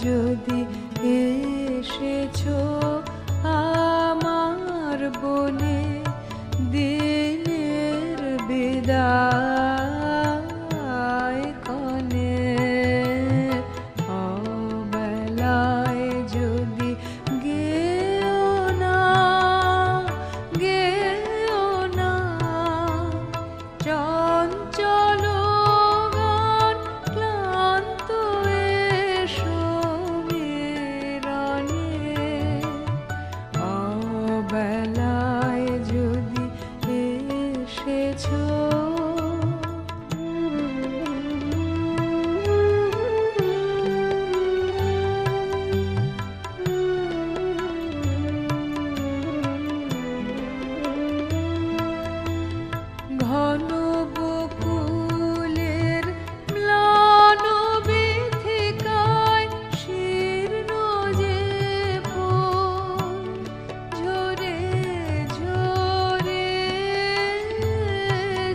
যদি এসেছো আমার বনে দিনের বিদায় কনে, অবেলায় যদি গেও না চঞ্চল গান ক্লান্ত এসো মিলনে, অবেলায় যদি এসেছো। ঘন বকুলের ম্লান বীথিকায় শীর্ণ যে ফুল ঝরে ঝরে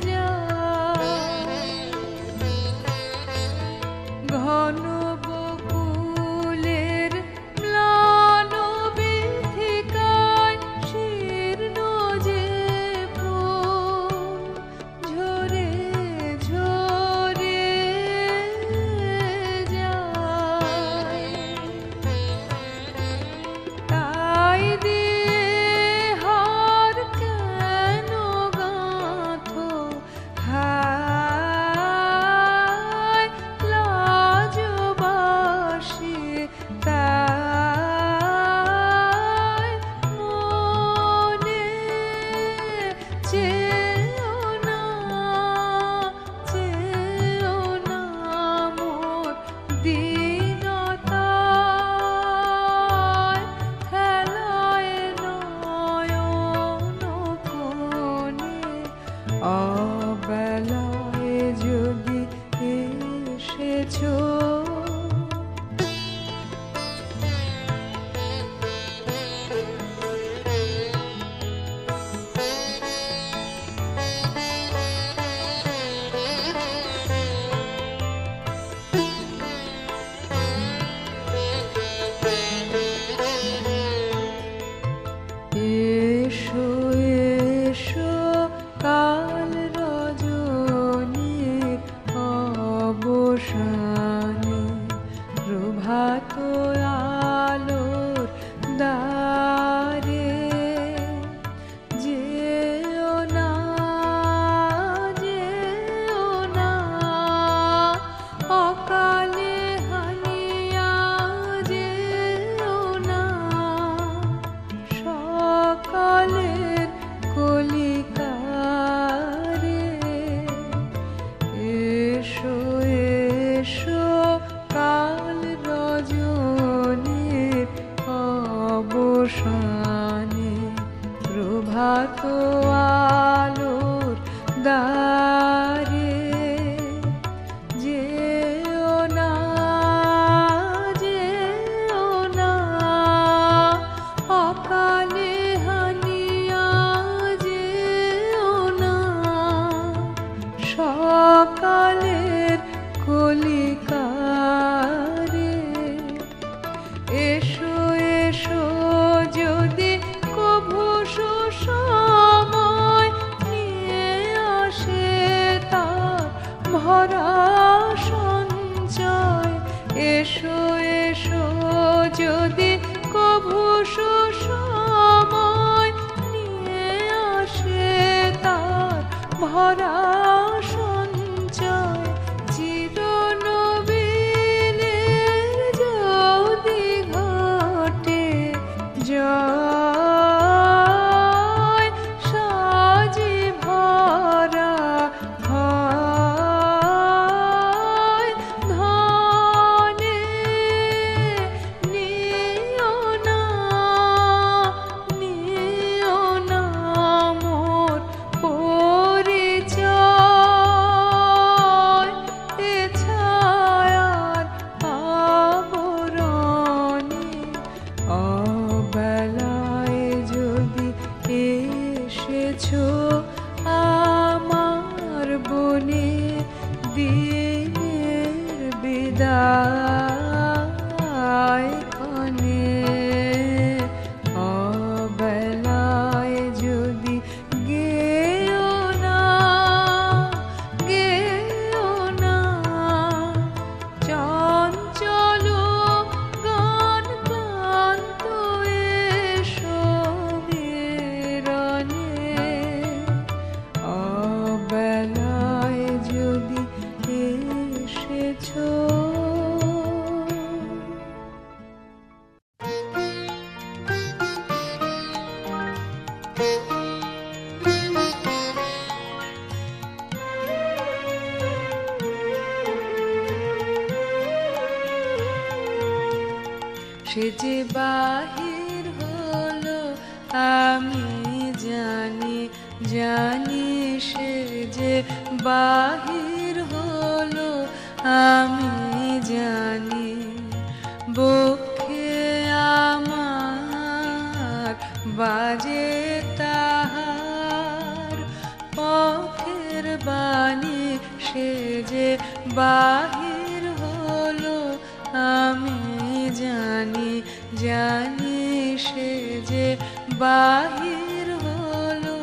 যায়, ঘন বকুলের ম্লান বীথিকায় শীর্ণ যে ফুল ঝরে ঝরে যায়, তাই দিয়ে হার কেন গাঁথো হায় লাজবাসী, তাই মনে চেয়েও না মোর দীনতায়, হেলায় নয়ন কোণে, অবেলায় যদি এসেছো। এসো এসো কাল রজনীর অবসানে, প্রভাত আলোর দ্বারে যেও না অকালে হানিয়া যেও না সকালের কলিকারে, এসো এসো কাল রজনীর অবসানে, প্রভাত আলোর দ্বারে যেও না অকালে হানিয়া যেও না সকালের কলিকারে, এসো এসো যদি কভু সুসময় নিয়ে আসে তার ভরা সঞ্চয়, এসো এসো যদি কভু সুসময় নিয়ে আসে তার ভরা সঞ্চয়, চিরনবীনের যদি ঘটে জয়, সাজি ভরা হয় ধনে, নিও না মোর পরিচয়। সে যে বাহির হলো আমি জানি জানি, সে যে বাহির হলো আমি জানি। বক্ষে আমার বাজে তাহার পথের বাণী, সে যে বাহির হলো আমি জানি জানি, সে যে বাহির হলো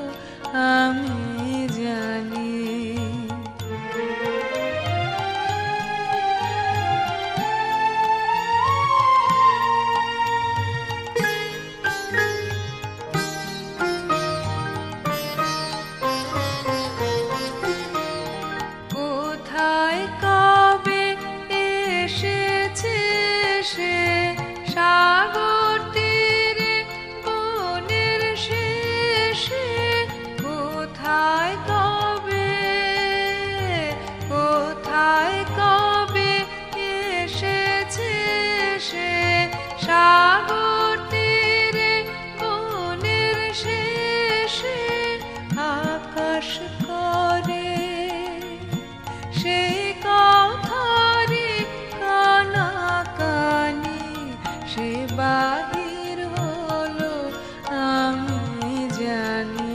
আমি জানি। কোথায় কবে এসেছে সে সাগর তীরে বনের শেষে, কোথায় কবে এসেছে সে সাগর তীরে বনের শেষে, আকাশ করে সেই কথারে কানাকানি, সে বাহির হলো আমি জানি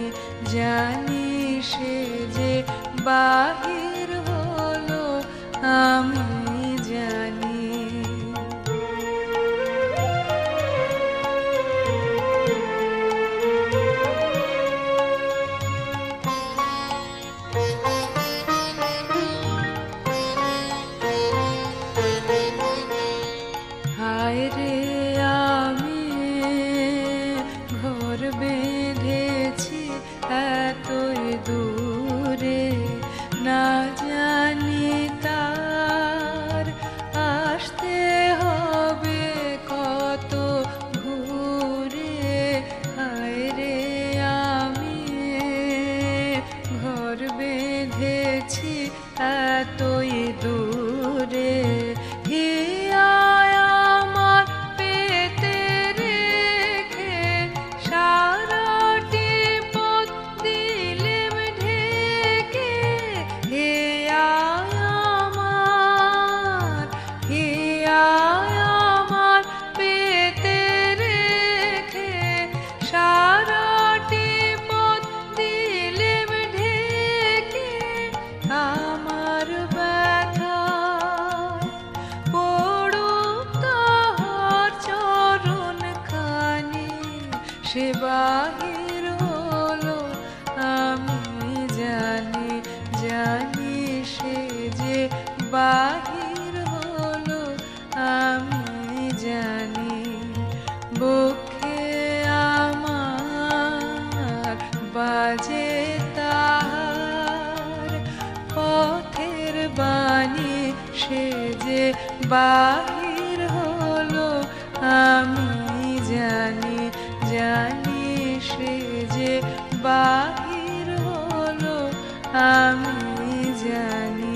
জানি, সে যে বাহির হলো আমি জানি। হায় রে আমি ঘর বেঁধেছি এতই দূরে, না জানি তার আসতে হবে কত ঘুরে। হায় রে আমি ঘর বেঁধেছি এতই দূরে, সে বাহির হলো আমি জানি জানি, সে যে বাহির হলো আমি জানি। বক্ষে আমার বাজে তাহার পথের বাণী, সে যে বাহির হলো আমি জানি জানি, সে যে বাহির হলো আমি জানি।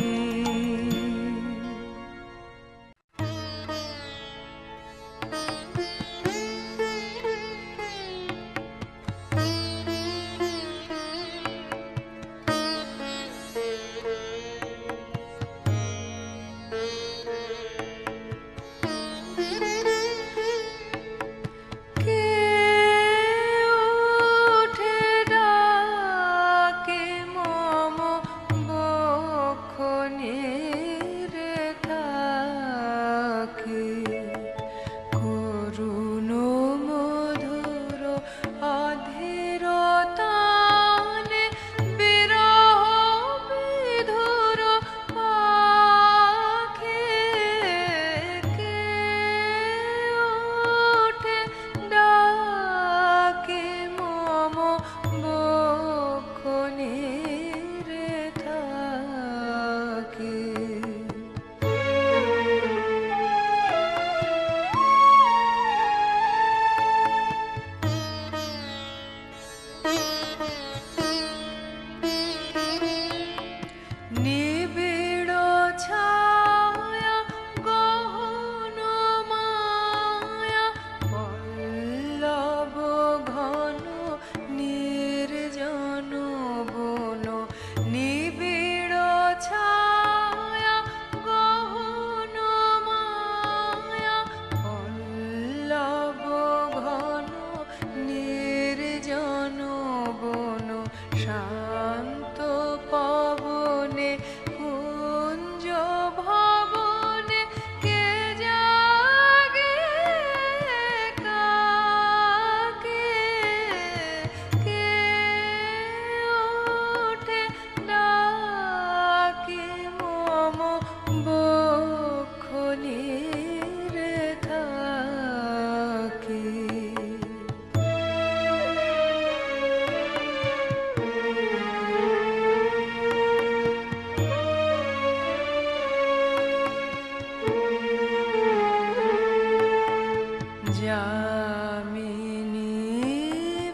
যামিনী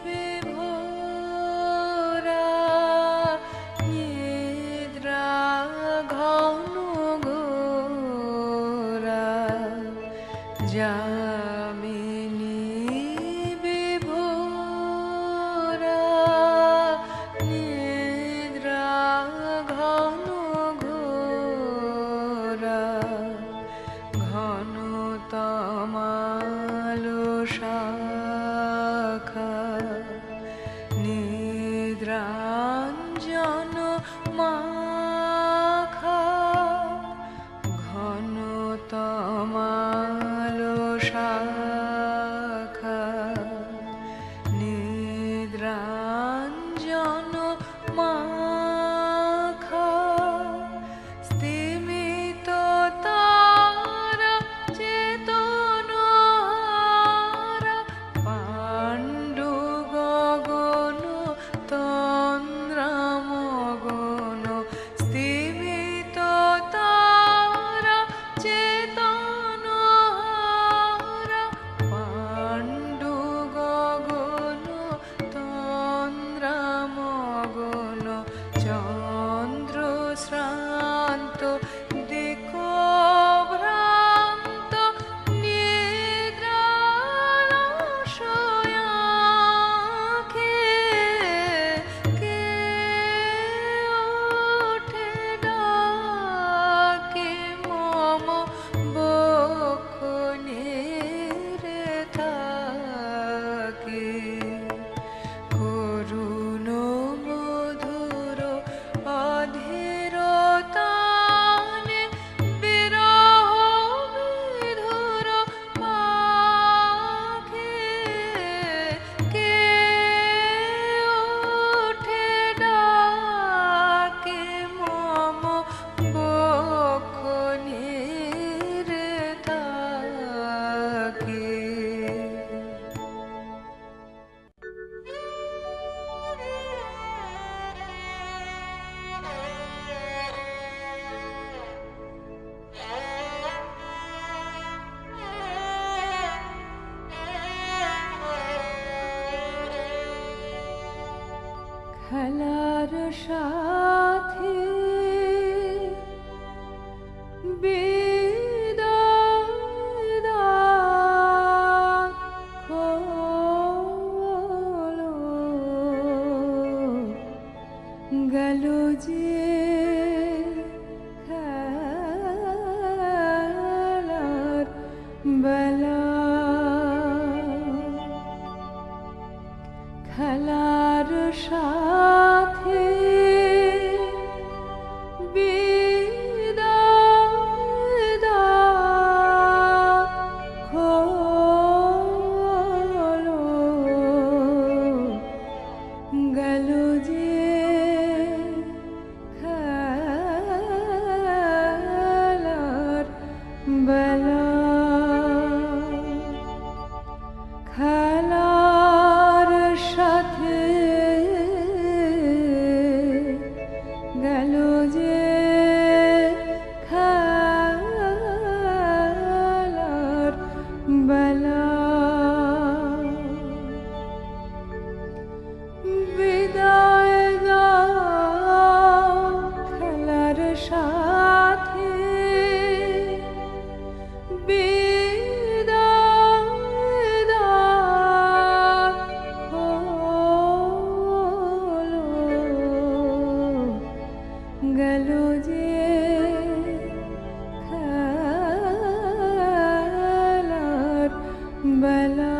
বিভোরা নিদ্রা ঘন ঘোরা যামিনী বিভোরা নিদ্রা ঘন ঘোরা ঘন তমালো শাখা নিদ্রাঞ্জন মাখা ঘন তমালো শাখা নিদ্রাঞ্জন মাখা স্তিমিত তারা চেতনহারা পাণ্ডু গগন তন্দ্রামগন স্তিমিত তারা চেতনহারা পাণ্ডু গগন তন্দ্রামগন চন্দ্র শ্রান্ত দিকভ্রান্ত নিদ্রালসয়াখে কে ওঠে ডাকে মম বক্ষ নেড়ে থাকে করুণ মধুর অধীর তানে বিরহ বিধুর পাখে কে ওঠে ডাকে মম বক্ষ নেড়ে থাকে। খেলার সাথে বিদায় হলো গেল যে খেলার বেলা খেলার সাথে বিদায় হলো গেল যে খেলার বেলা খেলার সাথে গেল যে খেলার বেলা বিদায় দাও খেলার সাথে গেল যে খেলার বেলা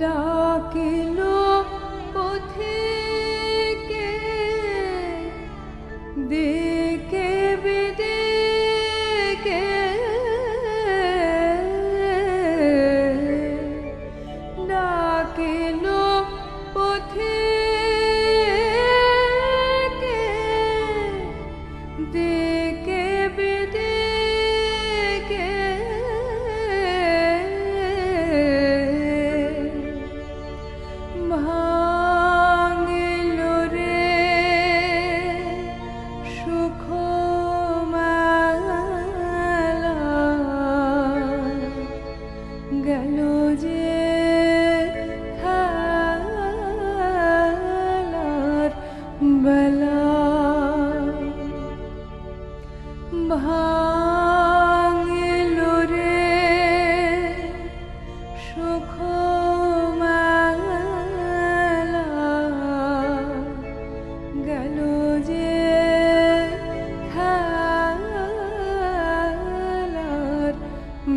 ডাকিল পথিকে দিকে বিদিকে ডাকিল পথিকে দিকে বিদিকে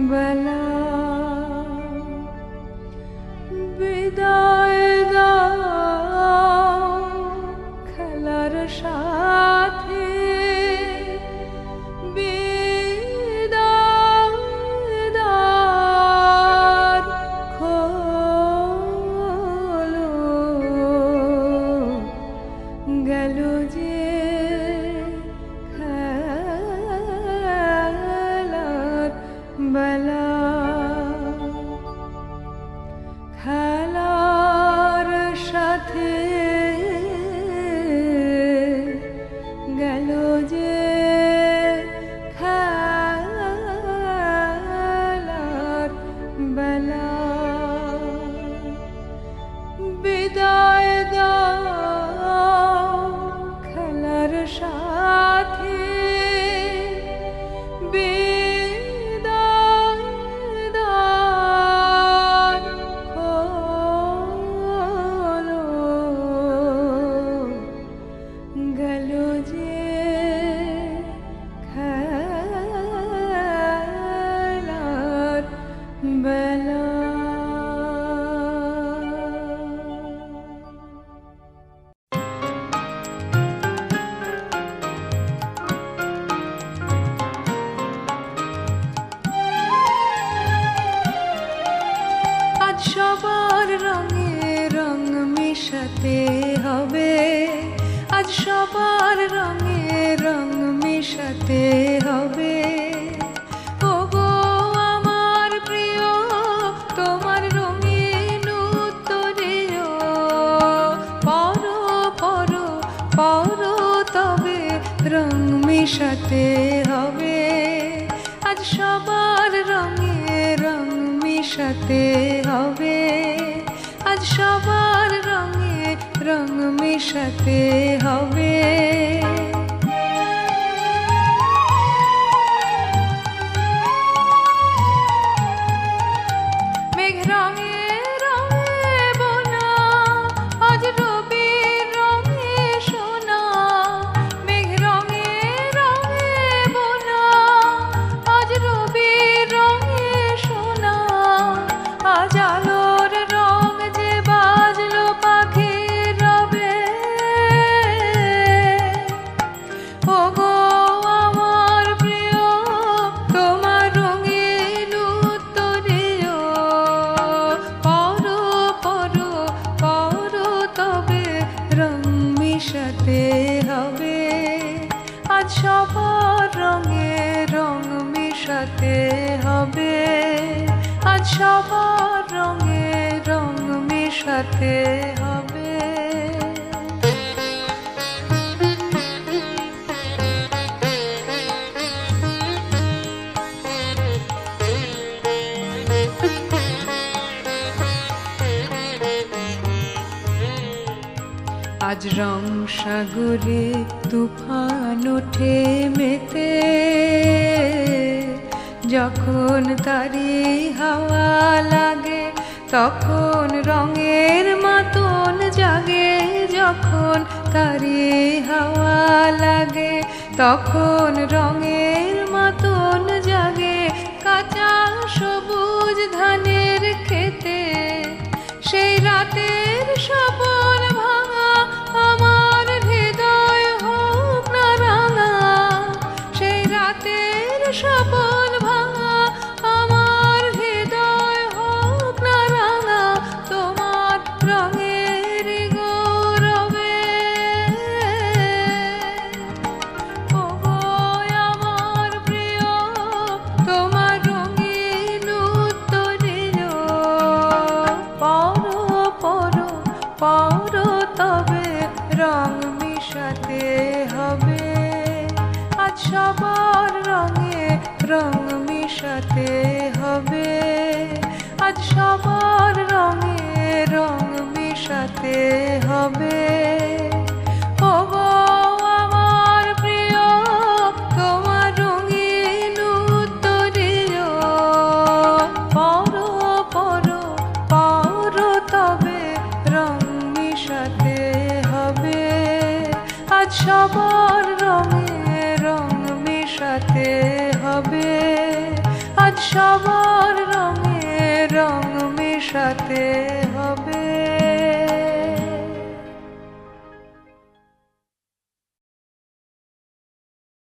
বেলা বিদায় দাও খেলার সাথে বিদায় দ্বার খোলো গেল যে খেলার বেলা খেলার সাথে গেল যে খেলার বেলা বিদায় দাও খেলার সাথে সবার রঙে রং মেশাতে হবে আজ সবার রঙে রং মেশাতে হবে ওগো আমার প্রিয় তোমার রঙিন উত্তরেও পরো পরো পরো তবে রং মেশাতে হবে আজ সবার রঙে রং মেশাতে হবে আজ সবার রঙে রং মেশাতে হবে মেঘ রঙে রঙে বোনা আজ রবির রঙে সোনা মেঘ রঙে রঙে বোনা আজ রবির রঙে সোনা আজ আলোর রং যে বাজলো পাখির রবে ওগো আমার প্রিয় তোমার রঙিন উত্তরেও পরো পরো পরো তবে রং মেশাতে হবে আজ সবার রঙে রং মেশাতে হবে আজ সবার রঙে রং মেশাতে হবে আজ রং সাগরে তুফান ওঠে মেতে যখন তারি হাওয়া লাগে তখন রঙের মাতন জাগে যখন তারি হাওয়া লাগে তখন রঙের মাতন জাগে কাঁচা সবুজ ধানের খেতে সেই রাতের সপন ভাঙা আমার হৃদয় হোক না রাঙা সেই রাতের সপন ভাঙা আমার হৃদয় হোক না রাঙা তোমার রঙের গৌরবে ওগো আমার প্রিয় তোমার রঙিন উত্তরেও পরো পরো পরো তবে রং মেশাতে হবে আজ সবার রঙে রং মেশাতে হবে আজ সবার রঙে রং মেশাতে হবে ওগো আমার প্রিয় তোমার রঙিন উত্তরেও পরো পরো পরো তবে রং মেশাতে হবে আজ সবার রঙে রং মেশাতে হবে আজ সবার রঙ